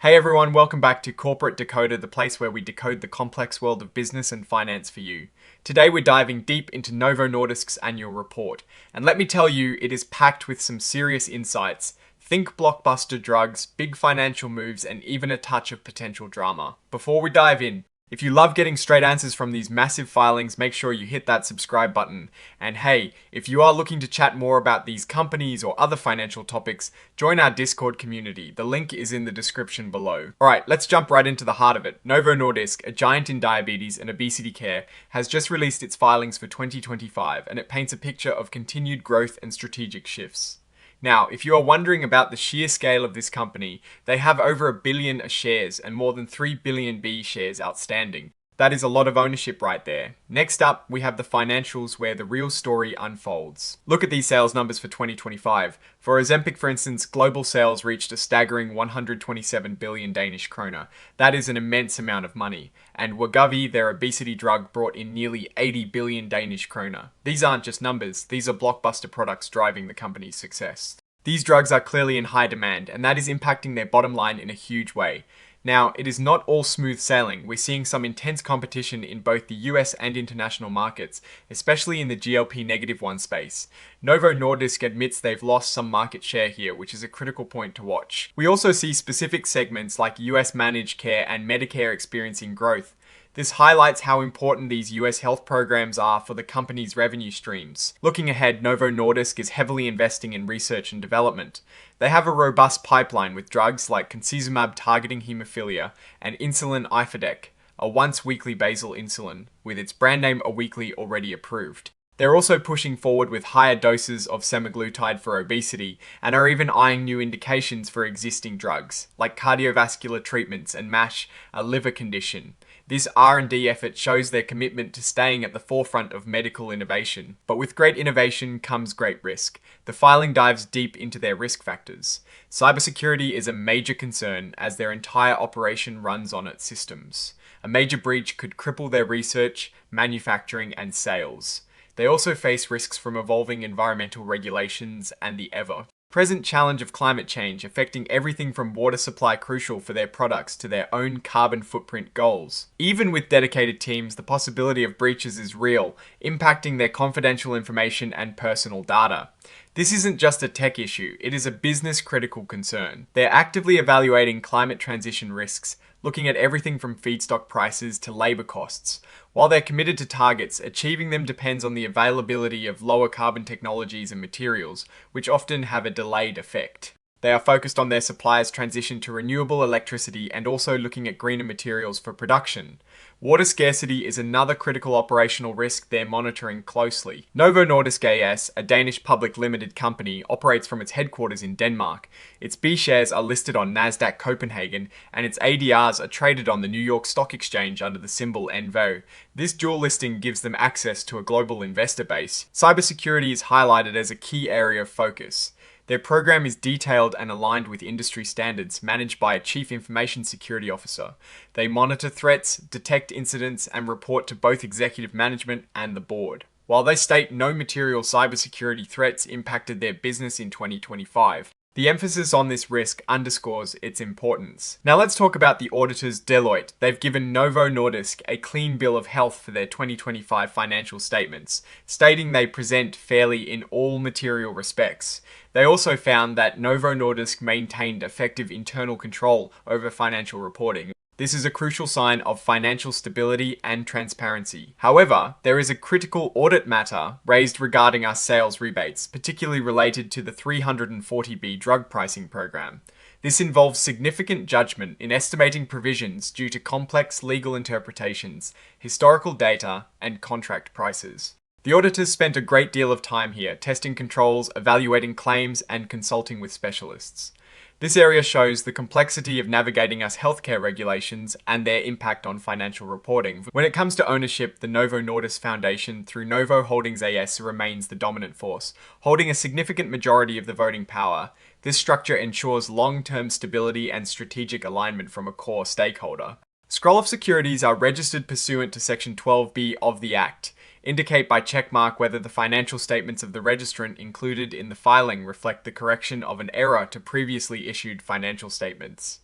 Hey everyone, welcome back to Corporate Decoder, the place where we decode the complex world of business and finance for you. Today we're diving deep into Novo Nordisk's annual report, and let me tell you, it is packed with some serious insights. Think blockbuster drugs, big financial moves, and even a touch of potential drama. Before we dive in, if you love getting straight answers from these massive filings, make sure you hit that subscribe button. And hey, if you are looking to chat more about these companies or other financial topics, join our Discord community. The link is in the description below. Alright, let's jump right into the heart of it. Novo Nordisk, a giant in diabetes and obesity care, has just released its filings for 2025, and it paints a picture of continued growth and strategic shifts. Now, if you are wondering about the sheer scale of this company, they have over 1 billion shares and more than 3 billion B shares outstanding. That is a lot of ownership right there. Next up, we have the financials where the real story unfolds. Look at these sales numbers for 2025. For Ozempic, for instance, global sales reached a staggering 127 billion Danish kroner. That is an immense amount of money. And Wegovy, their obesity drug, brought in nearly 80 billion Danish kroner. These aren't just numbers, these are blockbuster products driving the company's success. These drugs are clearly in high demand, and that is impacting their bottom line in a huge way. Now, it is not all smooth sailing. We're seeing some intense competition in both the US and international markets, especially in the GLP-1 space. Novo Nordisk admits they've lost some market share here, which is a critical point to watch. We also see specific segments like US managed care and Medicare experiencing growth. This highlights how important these US health programs are for the company's revenue streams. Looking ahead, Novo Nordisk is heavily investing in research and development. They have a robust pipeline with drugs like concizumab targeting hemophilia and insulin Ifidec, a once-weekly basal insulin, with its brand name Aweekly already approved. They're also pushing forward with higher doses of semaglutide for obesity and are even eyeing new indications for existing drugs, like cardiovascular treatments and MASH, a liver condition. This R&D effort shows their commitment to staying at the forefront of medical innovation. But with great innovation comes great risk. The filing dives deep into their risk factors. Cybersecurity is a major concern as their entire operation runs on its systems. A major breach could cripple their research, manufacturing, and sales. They also face risks from evolving environmental regulations and the ever-present challenge of climate change affecting everything from water supply crucial for their products to their own carbon footprint goals. Even with dedicated teams, the possibility of breaches is real, impacting their confidential information and personal data. This isn't just a tech issue, it is a business-critical concern. They're actively evaluating climate transition risks, looking at everything from feedstock prices to labor costs. While they're committed to targets, achieving them depends on the availability of lower carbon technologies and materials, which often have a delayed effect. They are focused on their suppliers' transition to renewable electricity and also looking at greener materials for production. Water scarcity is another critical operational risk they're monitoring closely. Novo Nordisk A/S, a Danish public limited company, operates from its headquarters in Denmark. Its B shares are listed on Nasdaq Copenhagen, and its ADRs are traded on the New York Stock Exchange under the symbol NVO. This dual listing gives them access to a global investor base. Cybersecurity is highlighted as a key area of focus. Their program is detailed and aligned with industry standards, managed by a Chief Information Security Officer. They monitor threats, detect incidents, and report to both executive management and the board. While they state no material cybersecurity threats impacted their business in 2025, the emphasis on this risk underscores its importance. Now let's talk about the auditors Deloitte. They've given Novo Nordisk a clean bill of health for their 2025 financial statements, stating they present fairly in all material respects. They also found that Novo Nordisk maintained effective internal control over financial reporting. This is a crucial sign of financial stability and transparency. However, there is a critical audit matter raised regarding our sales rebates, particularly related to the 340B drug pricing program. This involves significant judgment in estimating provisions due to complex legal interpretations, historical data, and contract prices. The auditors spent a great deal of time here, testing controls, evaluating claims, and consulting with specialists. This area shows the complexity of navigating us healthcare regulations and their impact on financial reporting. When it comes to ownership, the Novo Nordisk Foundation through Novo Holdings AS remains the dominant force, holding a significant majority of the voting power. This structure ensures long-term stability and strategic alignment from a core stakeholder. Scroll-off securities are registered pursuant to Section 12B of the Act. Indicate by checkmark whether the financial statements of the registrant included in the filing reflect the correction of an error to previously issued financial statements.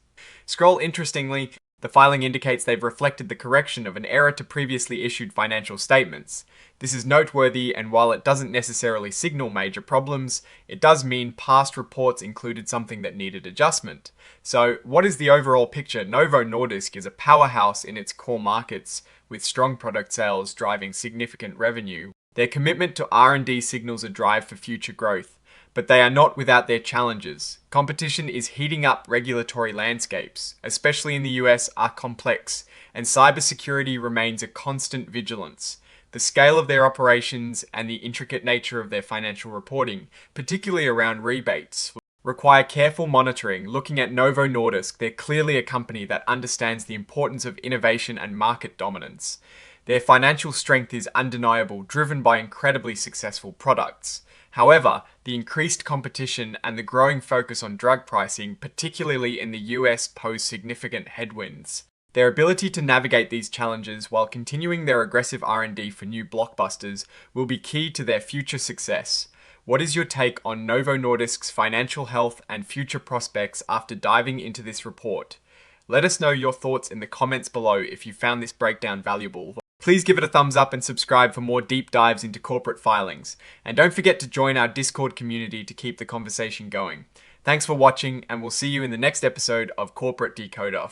Scroll interestingly, the filing indicates they've reflected the correction of an error to previously issued financial statements. This is noteworthy, and while it doesn't necessarily signal major problems, it does mean past reports included something that needed adjustment. So, what is the overall picture? Novo Nordisk is a powerhouse in its core markets, with strong product sales driving significant revenue. Their commitment to R&D signals a drive for future growth, but they are not without their challenges. Competition is heating up. Regulatory landscapes, especially in the US, are complex, and cybersecurity remains a constant vigilance. The scale of their operations and the intricate nature of their financial reporting, particularly around rebates, require careful monitoring. Looking at Novo Nordisk, they're clearly a company that understands the importance of innovation and market dominance. Their financial strength is undeniable, driven by incredibly successful products. However, the increased competition and the growing focus on drug pricing, particularly in the US, pose significant headwinds. Their ability to navigate these challenges while continuing their aggressive R&D for new blockbusters will be key to their future success. What is your take on Novo Nordisk's financial health and future prospects after diving into this report? Let us know your thoughts in the comments below if you found this breakdown valuable. Please give it a thumbs up and subscribe for more deep dives into corporate filings. And don't forget to join our Discord community to keep the conversation going. Thanks for watching, and we'll see you in the next episode of Corporate Decoder.